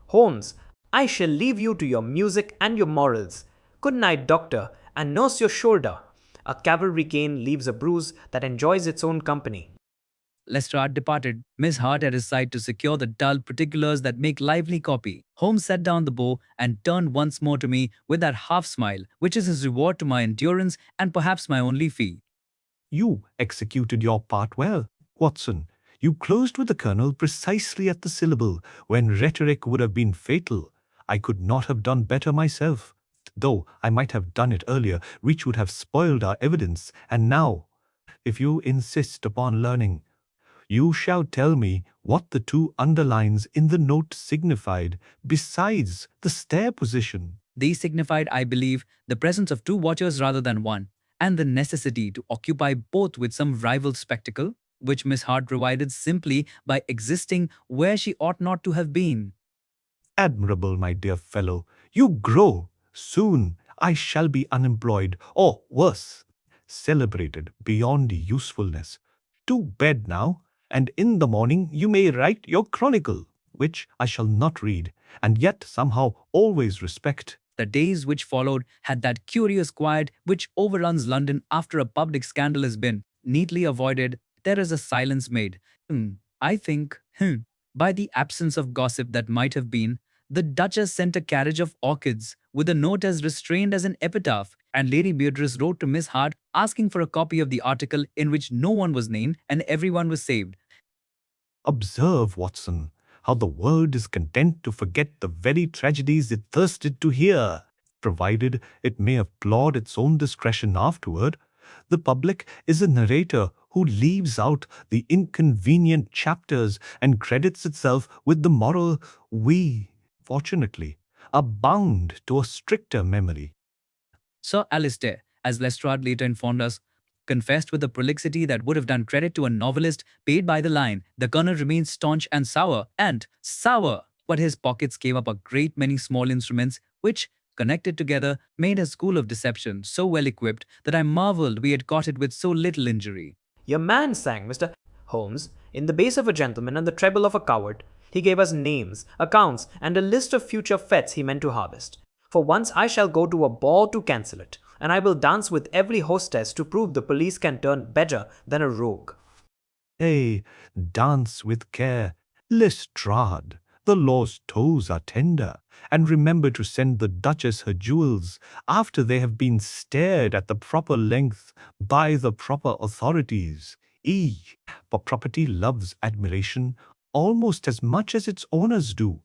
Holmes, I shall leave you to your music and your morals. Good night, doctor, and nurse your shoulder. A cavalry cane leaves a bruise that enjoys its own company. Lestrade departed, Miss Hart at his side to secure the dull particulars that make lively copy. Holmes set down the bow and turned once more to me with that half-smile, which is his reward to my endurance and perhaps my only fee. You executed your part well, Watson. You closed with the Colonel precisely at the syllable, when rhetoric would have been fatal. I could not have done better myself. Though I might have done it earlier, which would have spoiled our evidence. And now, if you insist upon learning, you shall tell me what the two underlines in the note signified, besides the stair position. These signified, I believe, the presence of two watchers rather than one, and the necessity to occupy both with some rival spectacle, which Miss Hart provided simply by existing where she ought not to have been. Admirable, my dear fellow. You grow. Soon I shall be unemployed, or worse, celebrated beyond usefulness. To bed now, and in the morning you may write your chronicle, which I shall not read, and yet somehow always respect. The days which followed had that curious quiet which overruns London after a public scandal has been neatly avoided. There is a silence made, I think, by the absence of gossip that might have been. The Duchess sent a carriage of orchids with a note as restrained as an epitaph, and Lady Beatrice wrote to Miss Hart asking for a copy of the article in which no one was named and everyone was saved. Observe, Watson, how the world is content to forget the very tragedies it thirsted to hear, provided it may applaud its own discretion afterward. The public is a narrator who leaves out the inconvenient chapters and credits itself with the moral. We, fortunately, are bound to a stricter memory. Sir Alistair, as Lestrade later informed us, confessed with a prolixity that would have done credit to a novelist paid by the line. The Colonel remained staunch and sour, but his pockets gave up a great many small instruments which, connected together, made a school of deception so well equipped that I marveled we had caught it with so little injury. Your man sang, Mr. Holmes, in the bass of a gentleman and the treble of a coward. He gave us names, accounts, and a list of future fetes he meant to harvest. For once I shall go to a ball to cancel it, and I will dance with every hostess to prove the police can turn better than a rogue. Hey, dance with care, Lestrade. The law's toes are tender, and remember to send the Duchess her jewels after they have been stared at the proper length by the proper authorities. But property loves admiration almost as much as its owners do.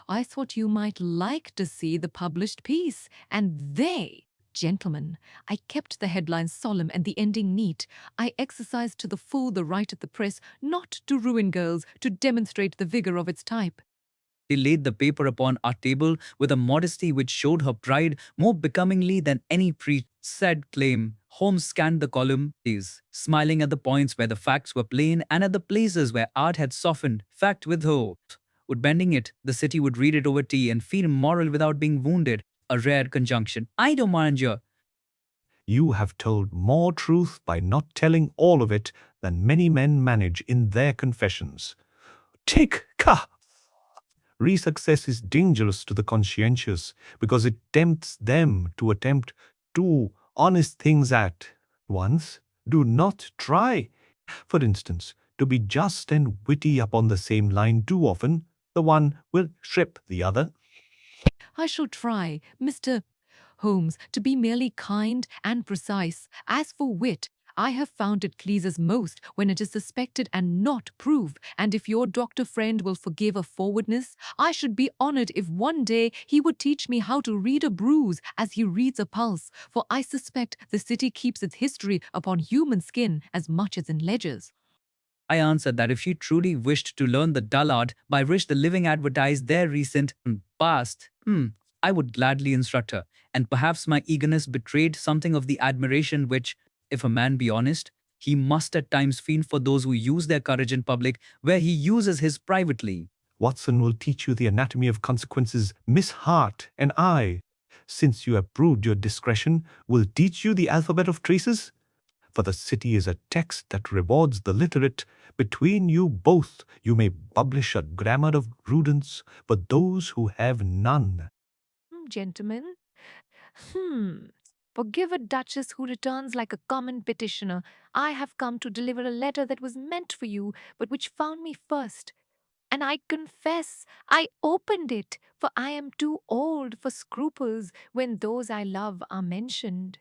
I thought you might like to see the published piece. And they, gentlemen, I kept the headlines solemn and the ending neat. I exercised to the full the right of the press not to ruin girls, to demonstrate the vigor of its type. She laid the paper upon our table with a modesty which showed her pride more becomingly than any said claim. Holmes scanned the column, smiling at the points where the facts were plain and at the places where art had softened fact with hope. Would bending it, the city would read it over tea and feel moral without being wounded. A rare conjunction. I don't mind you. You have told more truth by not telling all of it than many men manage in their confessions. Take ka! Re-success is dangerous to the conscientious because it tempts them to attempt two honest things at once. Do not try. For instance, to be just and witty upon the same line too often, the one will strip the other. I shall try, Mr. Holmes, to be merely kind and precise. As for wit, I have found it pleases most when it is suspected and not proved. And if your doctor friend will forgive a forwardness, I should be honored if one day he would teach me how to read a bruise as he reads a pulse. For I suspect the city keeps its history upon human skin as much as in ledgers. I answered that if she truly wished to learn the dull art by which the living advertise their recent past, I would gladly instruct her, and perhaps my eagerness betrayed something of the admiration which, if a man be honest, he must at times feel for those who use their courage in public where he uses his privately. Watson will teach you the anatomy of consequences. Miss Hart and I, since you have proved your discretion, will teach you the alphabet of traces. For the city is a text that rewards the literate. Between you both, you may publish a grammar of prudence, but those who have none. Gentlemen, forgive a duchess who returns like a common petitioner. I have come to deliver a letter that was meant for you, but which found me first. And I confess I opened it, for I am too old for scruples when those I love are mentioned.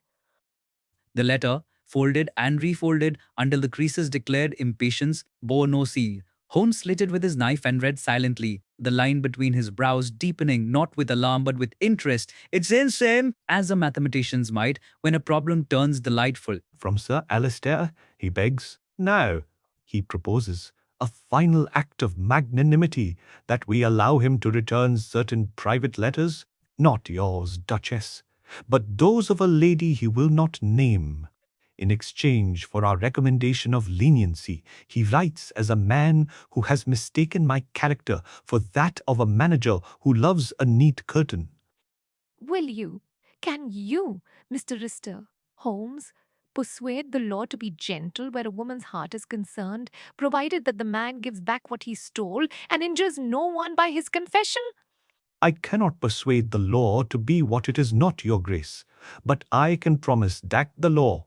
The letter, folded and refolded until the creases declared impatience, bore no seal. Holmes slit it with his knife and read silently, the line between his brows deepening not with alarm but with interest. It's insane, as the mathematicians might, when a problem turns delightful. From Sir Alistair, he begs, now, he proposes, a final act of magnanimity, that we allow him to return certain private letters, not yours, Duchess, but those of a lady he will not name. In exchange for our recommendation of leniency, he writes as a man who has mistaken my character for that of a manager who loves a neat curtain. Can you, Mr. Rister, Holmes, persuade the law to be gentle where a woman's heart is concerned, provided that the man gives back what he stole and injures no one by his confession? I cannot persuade the law to be what it is not, your grace, but I can promise that the law,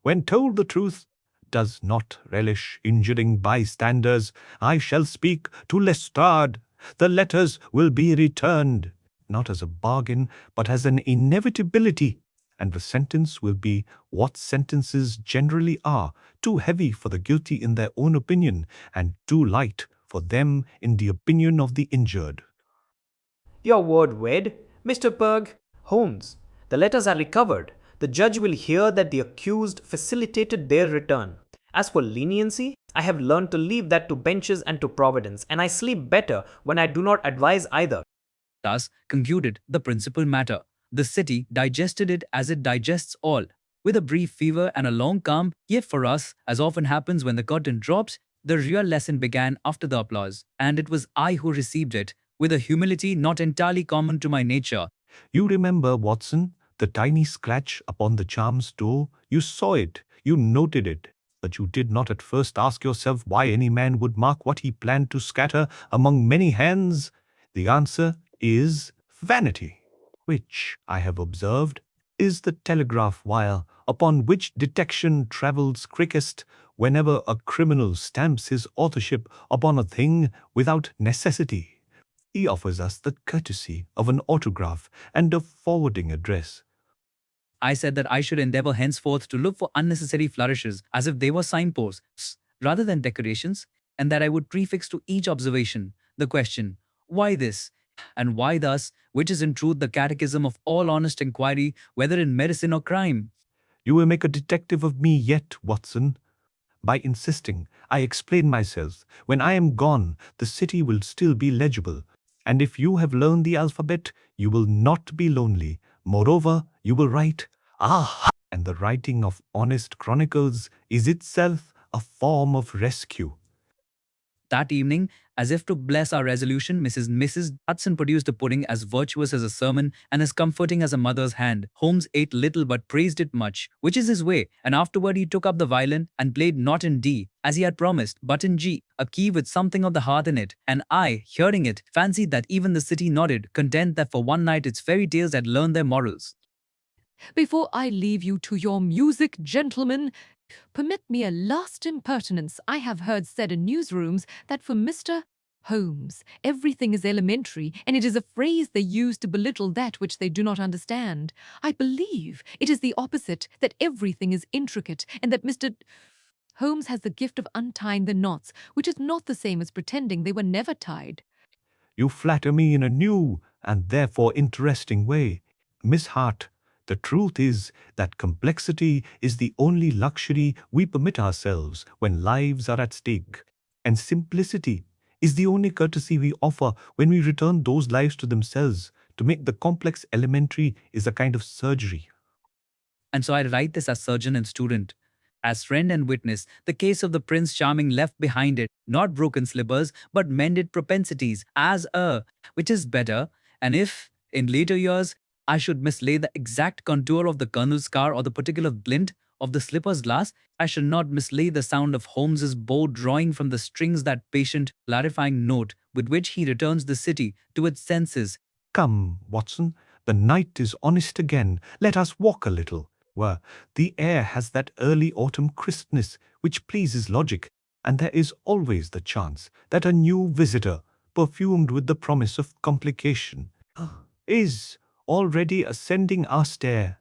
when told the truth, does not relish injuring bystanders. I shall speak to Lestrade. The letters will be returned, not as a bargain, but as an inevitability, and the sentence will be what sentences generally are, too heavy for the guilty in their own opinion, and too light for them in the opinion of the injured. Your word wed, Mr. Berg. Holmes, the letters are recovered. The judge will hear that the accused facilitated their return. As for leniency, I have learned to leave that to benches and to Providence, and I sleep better when I do not advise either. Thus concluded the principal matter. The city digested it as it digests all, with a brief fever and a long calm, yet for us, as often happens when the curtain drops, the real lesson began after the applause, and it was I who received it, with a humility not entirely common to my nature. You remember, Watson, the tiny scratch upon the charm's door? You saw it, you noted it, but you did not at first ask yourself why any man would mark what he planned to scatter among many hands. The answer is vanity, which, I have observed, is the telegraph wire upon which detection travels quickest whenever a criminal stamps his authorship upon a thing without necessity. He offers us the courtesy of an autograph and a forwarding address. I said that I should endeavor henceforth to look for unnecessary flourishes as if they were signposts rather than decorations, and that I would prefix to each observation the question, why this? And why thus, which is in truth the catechism of all honest inquiry, whether in medicine or crime. You will make a detective of me yet, Watson. By insisting, I explain myself. When I am gone, the city will still be legible. And if you have learned the alphabet, you will not be lonely. Moreover, you will write. Ah! And the writing of honest chronicles is itself a form of rescue. That evening, as if to bless our resolution, Mrs. Hudson produced a pudding as virtuous as a sermon and as comforting as a mother's hand. Holmes ate little but praised it much, which is his way, and afterward he took up the violin and played not in D, as he had promised, but in G, a key with something of the heart in it, and I, hearing it, fancied that even the city nodded, content that for one night its fairy tales had learned their morals. Before I leave you to your music, gentlemen, permit me a last impertinence. I have heard said in newsrooms that for Mr. Holmes, everything is elementary, and it is a phrase they use to belittle that which they do not understand. I believe it is the opposite, that everything is intricate, and that Mr. Holmes has the gift of untying the knots, which is not the same as pretending they were never tied. You flatter me in a new and therefore interesting way. Miss Hart, the truth is that complexity is the only luxury we permit ourselves when lives are at stake, and simplicity is the only courtesy we offer when we return those lives to themselves. To make the complex elementary is a kind of surgery. And so I write this as surgeon and student, as friend and witness. The case of the Prince Charming left behind it, not broken slippers, but mended propensities, which is better, and if, in later years, I should mislay the exact contour of the Colonel's car or the particular glint of the slipper's glass, I should not mislay the sound of Holmes's bow drawing from the strings that patient, clarifying note with which he returns the city to its senses. Come, Watson, the night is honest again. Let us walk a little. Where the air has that early autumn crispness which pleases logic, and there is always the chance that a new visitor, perfumed with the promise of complication, is already ascending our stair.